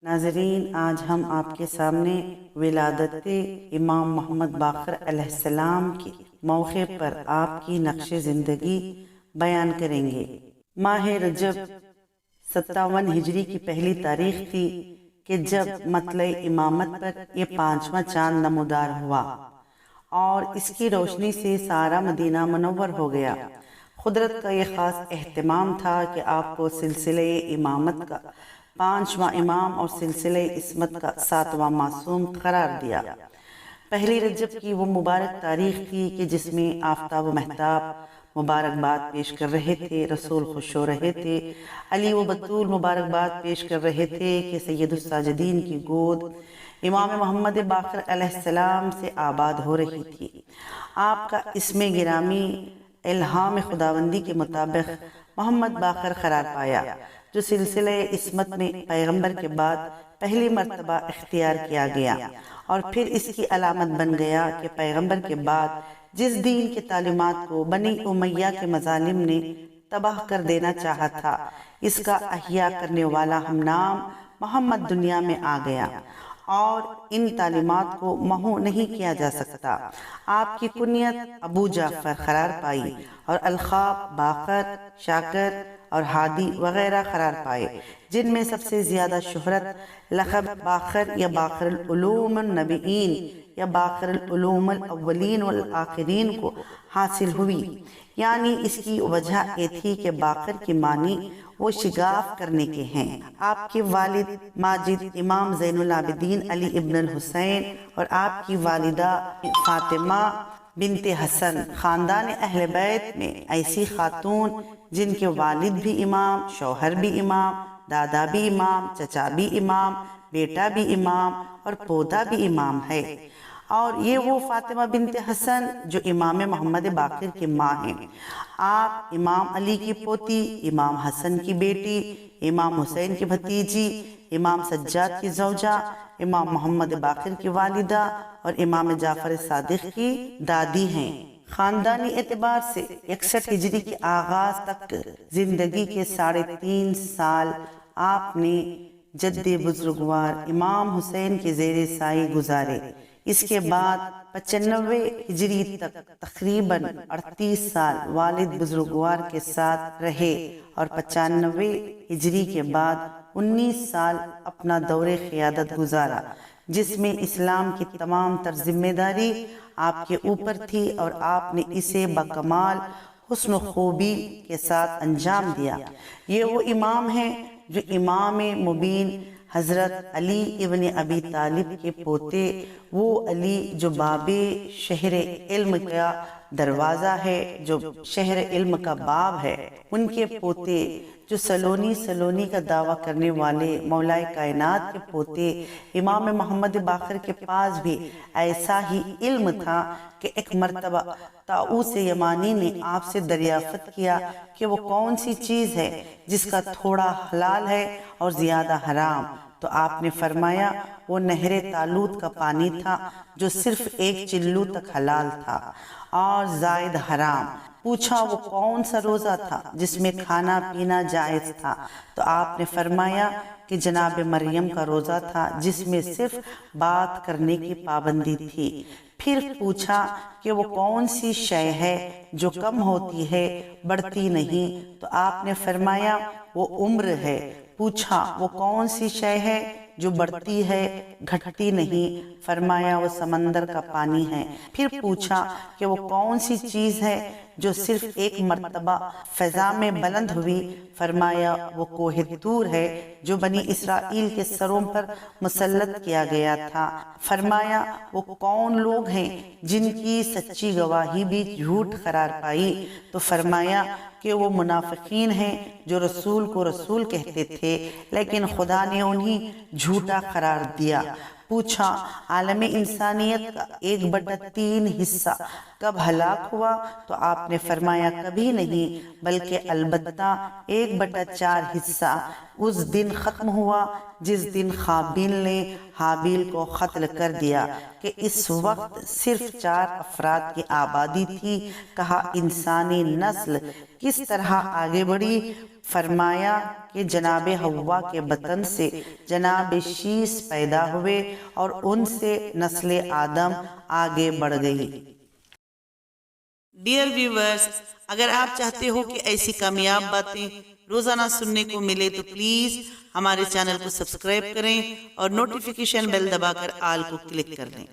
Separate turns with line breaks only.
ناظرین، آج ہم آپ کے سامنے ولادت امام محمد باقر علیہ السلام کے موقع پر آپ کی نقش زندگی بیان کریں گے۔ ماہ رجب 57 ہجری کی پہلی تاریخ تھی کہ جب مطلع امامت پر یہ 5واں چاند نمودار ہوا اور اس کی روشنی سے سارا مدینہ منور ہو گیا۔ قدرت کا یہ خاص اہتمام تھا کہ آپ کو سلسلہ امامت کا 5واں امام اور سلسلہ عصمت کا 7واں معصوم قرار دیا۔ پہلی رجب کی وہ مبارک تاریخ تھی کہ جس میں آفتاب و مہتاب مبارکباد پیش کر رہے تھے، رسول خوش ہو رہے تھے، علی و بطول مبارکباد پیش کر رہے تھے کہ سید الساجدین کی گود امام محمد باقر علیہ السلام سے آباد ہو رہی تھی۔ آپ کا اسم گرامی الہام خداوندی کے مطابق محمد باقر قرار پایا، جو سلسلہ عصمت میں پیغمبر کے بعد پہلی مرتبہ اختیار کیا گیا، اور پھر اس کی علامت بن گیا کہ پیغمبر کے بعد جس دین کی تعلیمات کو بنی امیہ کے مظالم نے تباہ کر دینا چاہا تھا، اس کا احیاء کرنے والا ہم نام محمد دنیا میں آ گیا، اور ان تعلیمات کو محو نہیں کیا جا سکتا۔ آپ کی کنیت ابو جعفر قرار پائی اور القاب باقر، شاکر اور ہادی وغیرہ قرار پائے، جن میں سب سے زیادہ شہرت لقب باقر یا باقر العلوم النبیین یا باقر العلوم الاولین والآخرین کو حاصل ہوئی۔ یعنی اس کی وجہ یہ تھی کہ باقر کی معنی وہ شگاف کرنے کے ہیں۔ آپ کے والد ماجد امام زین العابدین علی ابن الحسین اور آپ کی والدہ فاطمہ بنت حسن خاندان اہل بیت میں ایسی خاتون جن کے والد بھی امام، شوہر بھی امام، دادا بھی امام، چچا بھی امام، بیٹا بھی امام اور پوتا بھی امام ہے، اور یہ وہ فاطمہ بنت حسن جو امام محمد باقر کی ماں ہیں۔ آپ امام علی کی پوتی، امام حسن کی بیٹی، امام حسین کی بھتیجی، امام سجاد کی زوجہ، امام محمد باقر کی والدہ اور امام جعفر صادق کی دادی ہیں۔ خاندانی اعتبار سے 61 ہجری کے آغاز تک زندگی کے 3.5 سال آپ نے جد بزرگوار امام حسین کے زیر سایہ گزارے۔ اس کے بعد 95 ہجری تک تقریباً 38 سال والد بزرگوار کے ساتھ رہے، اور 95 ہجری کے بعد 19 سال اپنا دور قیادت گزارا، جس میں اسلام کی تمام تر ذمہ داری آپ کے اوپر تھی، اور آپ نے اسے بکمال حسن و خوبی کے ساتھ انجام دیا۔ یہ وہ امام ہیں جو امام مبین حضرت علی ابن ابی طالب کے پوتے، وہ علی جو باب شہر علم کا دروازہ ہے، جو شہر علم کا باب ہے، ان کے پوتے، جو سلونی کا دعویٰ کرنے والے مولائے کائنات کے پوتے امام محمد باقر کے پاس بھی ایسا ہی علم تھا کہ ایک مرتبہ طاؤس یمانی نے آپ سے دریافت کیا کہ وہ کون سی چیز ہے جس کا تھوڑا حلال ہے اور زیادہ حرام، تو آپ نے فرمایا وہ نہر تالوت کا پانی تھا، جو صرف 1 چلو تک حلال تھا اور زائد حرام۔ پوچھا وہ کون سا روزہ تھا جس میں کھانا پینا جائز تھا، تو آپ نے فرمایا کہ جناب مریم کا روزہ تھا، جس میں صرف بات کرنے کی پابندی تھی۔ پھر پوچھا کہ وہ کون سی شے ہے جو کم ہوتی ہے بڑھتی نہیں، تو آپ نے فرمایا وہ عمر ہے۔ پوچھا وہ کون سی شے ہے جو بڑھتی ہے گھٹتی نہیں، فرمایا وہ سمندر کا پانی ہے۔ پھر پوچھا کہ وہ کون سی چیز ہے جو صرف 1 مرتبہ فضا میں بلند ہوئی، فرمایا وہ کوہ طور ہے جو بنی اسرائیل کے سروں پر مسلط کیا گیا تھا۔ فرمایا وہ کون لوگ ہیں جن کی سچی گواہی بھی جھوٹ قرار پائی، تو فرمایا کہ وہ منافقین ہیں جو رسول کو رسول کہتے تھے لیکن خدا نے انہیں جھوٹا قرار دیا۔ پوچھا عالم انسانیت کا 1/3 حصہ کب ہلاک ہوا، تو آپ نے فرمایا کبھی نہیں، بلکہ البتہ 1/4 حصہ اس دن ختم ہوا جس دن قابیل نے حابیل کو قتل کر دیا، کہ اس وقت صرف 4 افراد کی آبادی تھی۔ کہا انسانی نسل کس طرح آگے بڑھی؟ فرمایا کہ جناب حوا کے بطن سے جناب شیس پیدا ہوئے اور ان سے نسل آدم آگے بڑھ گئی۔ ڈیئر ویورز، اگر آپ چاہتے ہو کہ ایسی کامیاب باتیں روزانہ سننے کو ملے تو پلیز ہمارے چینل کو سبسکرائب کریں اور نوٹیفیکیشن بیل دبا کر آل کو کلک کر دیں۔